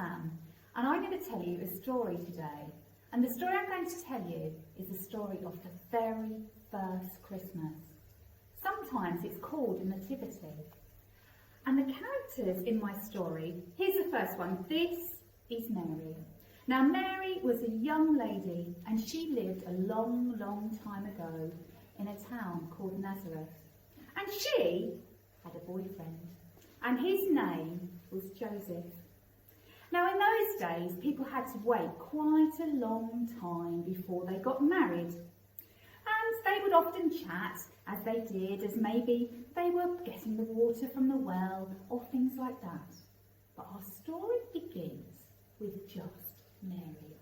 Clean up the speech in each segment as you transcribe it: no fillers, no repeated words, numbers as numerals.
Sam, and I'm going to tell you a story today. And the story I'm going to tell you is the story of the very first Christmas. Sometimes it's called a Nativity. And the characters in my story, here's the first one. This is Mary. Now Mary was a young lady and she lived a long, long time ago in a town called Nazareth. And she had a boyfriend and his name was Joseph. Now in those days people had to wait quite a long time before they got married. And they would often chat, as they did, as maybe they were getting the water from the well or things like that. But our story begins with just Mary.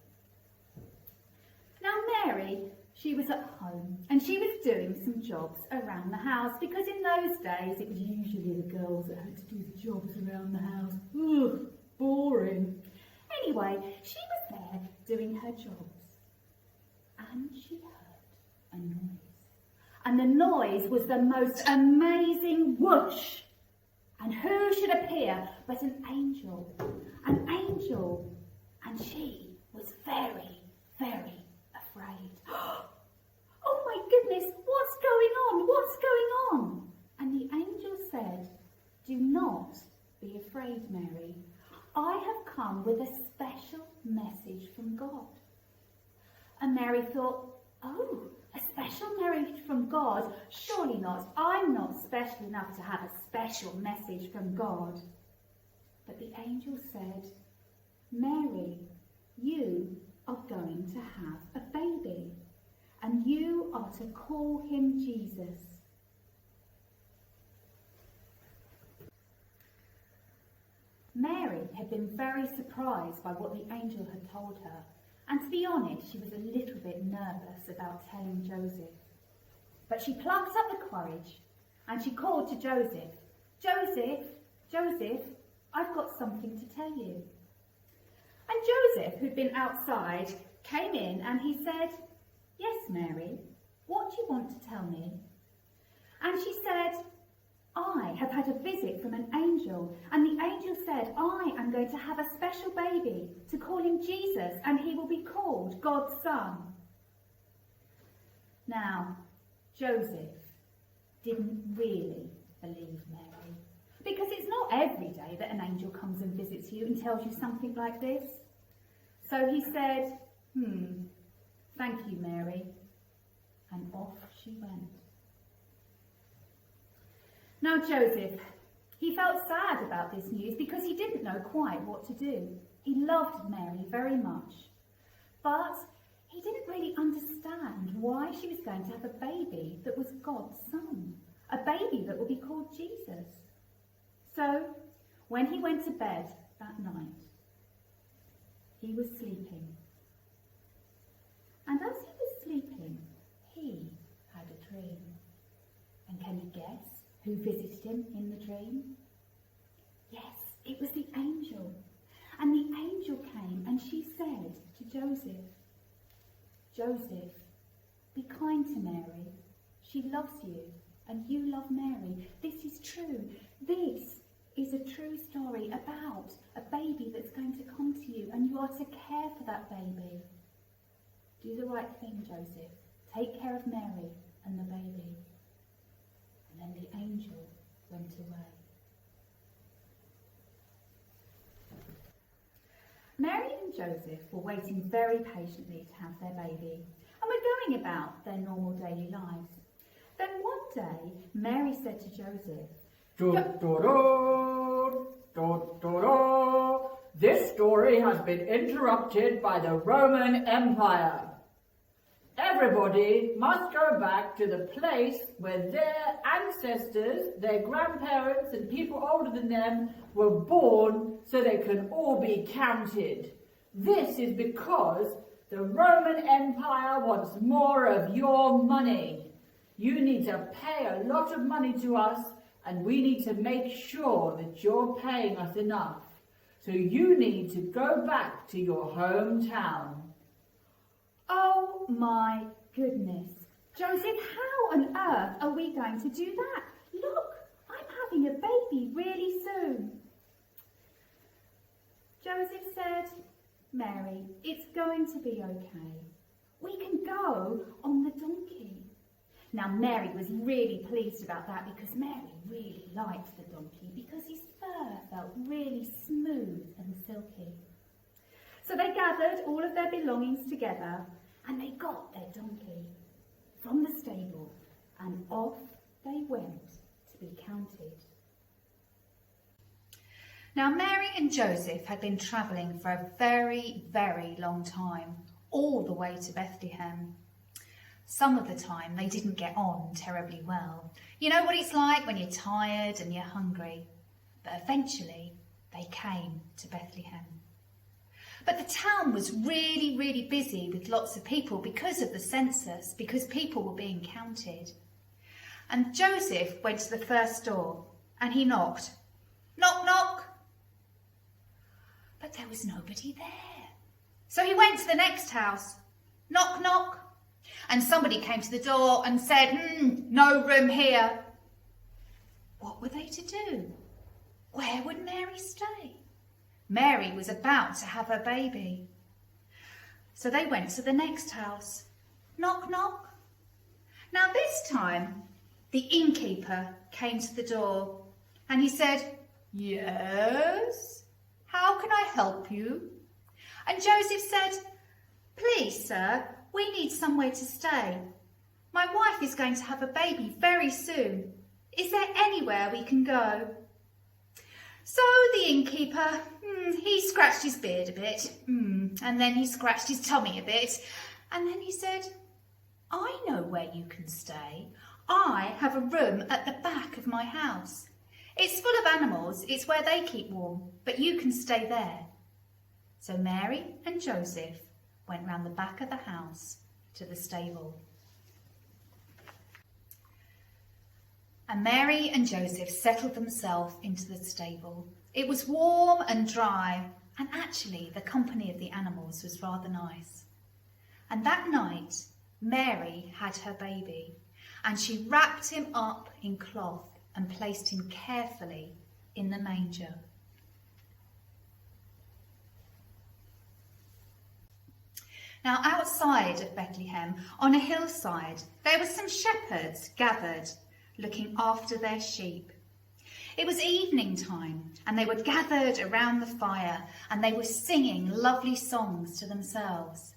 Now Mary, she was at home and she was doing some jobs around the house because in those days it was usually the girls that had to do the jobs around the house. Ugh, boring. Anyway, she was there doing her jobs and she heard a noise. And the noise was the most amazing whoosh. And who should appear but an angel. An angel. And she was very, very afraid. Oh my goodness, what's going on? What's going on? And the angel said, "Do not be afraid, Mary. I have come with a special message from God." And Mary thought, oh, a special message from God? Surely not. I'm not special enough to have a special message from God. But the angel said, "Mary, you are going to have a baby, and you are to call him Jesus." Mary had been very surprised by what the angel had told her, and to be honest, she was a little bit nervous about telling Joseph. But she plucked up the courage and she called to Joseph, "Joseph, Joseph, I've got something to tell you." And Joseph, who'd been outside, came in and he said, "Yes, Mary, what do you want to tell me?" And she said, "I have had a visit from an angel, and the angel said I am going to have a special baby to call him Jesus, and he will be called God's Son." Now, Joseph didn't really believe Mary, because it's not every day that an angel comes and visits you and tells you something like this. So he said, "Thank you, Mary," and off she went. Now Joseph, he felt sad about this news because he didn't know quite what to do. He loved Mary very much, but he didn't really understand why she was going to have a baby that was God's son, a baby that would be called Jesus. So when he went to bed that night, he was sleeping. And as he was sleeping, he had a dream. And can you guess who visited him in the dream? Yes, it was the angel. And the angel came and she said to Joseph, "Joseph, be kind to Mary. She loves you and you love Mary. This is true. This is a true story about a baby that's going to come to you and you are to care for that baby. Do the right thing, Joseph. Take care of Mary and the baby." And then the angel went away. Mary and Joseph were waiting very patiently to have their baby and were going about their normal daily lives. Then one day, Mary said to Joseph, "This story has been interrupted by the Roman Empire. Everybody must go back to the place where their ancestors, their grandparents and people older than them were born so they can all be counted. This is because the Roman Empire wants more of your money. You need to pay a lot of money to us and we need to make sure that you're paying us enough. So you need to go back to your hometown." "Oh my goodness. Joseph, how on earth are we going to do that? Look, I'm having a baby really soon." Joseph said, "Mary, it's going to be okay. We can go on the donkey." Now Mary was really pleased about that because Mary really liked the donkey because his fur felt really smooth and silky. So they gathered all of their belongings together and they got their donkey from the stable and off they went to be counted. Now Mary and Joseph had been travelling for a very, very long time, all the way to Bethlehem. Some of the time they didn't get on terribly well. You know what it's like when you're tired and you're hungry. But eventually they came to Bethlehem. But the town was really, really busy with lots of people because of the census, because people were being counted. And Joseph went to the first door and he knocked. Knock, knock. But there was nobody there. So he went to the next house. Knock, knock. And somebody came to the door and said, "No room here." What were they to do? Where would Mary stay? Mary was about to have her baby. So they went to the next house. Knock, knock. Now this time, the innkeeper came to the door and he said, "Yes, how can I help you?" And Joseph said, "Please, sir, we need somewhere to stay. My wife is going to have a baby very soon. Is there anywhere we can go?" So the innkeeper, he scratched his beard a bit, and then he scratched his tummy a bit, and then he said, "I know where you can stay. I have a room at the back of my house. It's full of animals, it's where they keep warm, but you can stay there." So Mary and Joseph went round the back of the house to the stable. And Mary and Joseph settled themselves into the stable. It was warm and dry, and actually the company of the animals was rather nice. And that night, Mary had her baby, and she wrapped him up in cloth and placed him carefully in the manger. Now outside of Bethlehem, on a hillside, there were some shepherds gathered, looking after their sheep. It was evening time, and they were gathered around the fire, and they were singing lovely songs to themselves.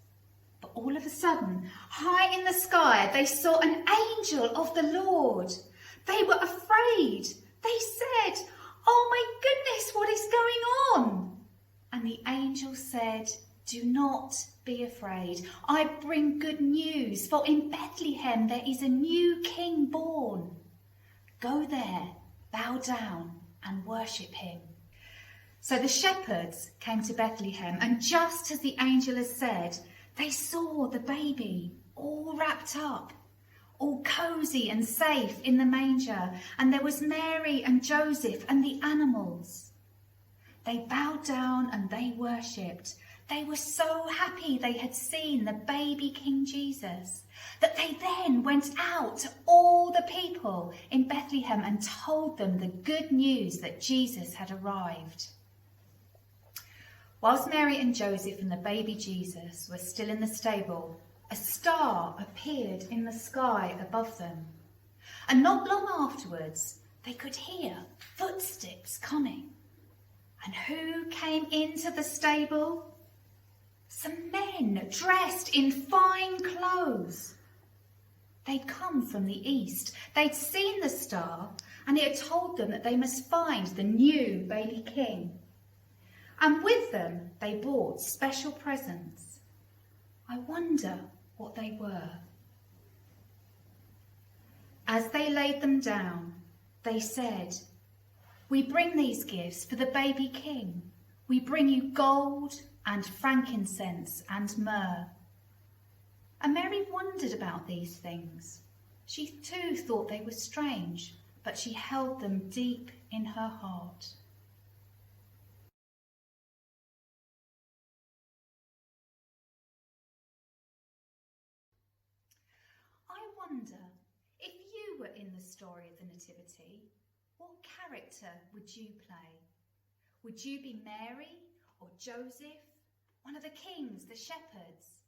But all of a sudden, high in the sky, they saw an angel of the Lord. They were afraid. They said, "Oh my goodness, what is going on?" And the angel said, "Do not be afraid. I bring good news, for in Bethlehem there is a new king born. Go there, bow down and worship him." So the shepherds came to Bethlehem, and just as the angel had said, they saw the baby all wrapped up, all cosy and safe in the manger, and there was Mary and Joseph and the animals. They bowed down and they worshipped. They were so happy they had seen the baby King Jesus that they then went out to all the people in Bethlehem and told them the good news that Jesus had arrived. Whilst Mary and Joseph and the baby Jesus were still in the stable, a star appeared in the sky above them. And not long afterwards, they could hear footsteps coming. And who came into the stable? Some men dressed in fine clothes. They'd come from the east. They'd seen the star, and it had told them that they must find the new baby king. And with them, they brought special presents. I wonder what they were. As they laid them down, they said, "We bring these gifts for the baby king. We bring you gold and frankincense and myrrh." And Mary wondered about these things. She too thought they were strange, but she held them deep in her heart. I wonder, if you were in the story of the Nativity, what character would you play? Would you be Mary, or Joseph, one of the kings, the shepherds,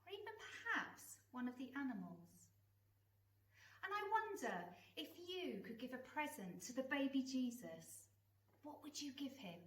or even perhaps one of the animals. And I wonder, if you could give a present to the baby Jesus, what would you give him?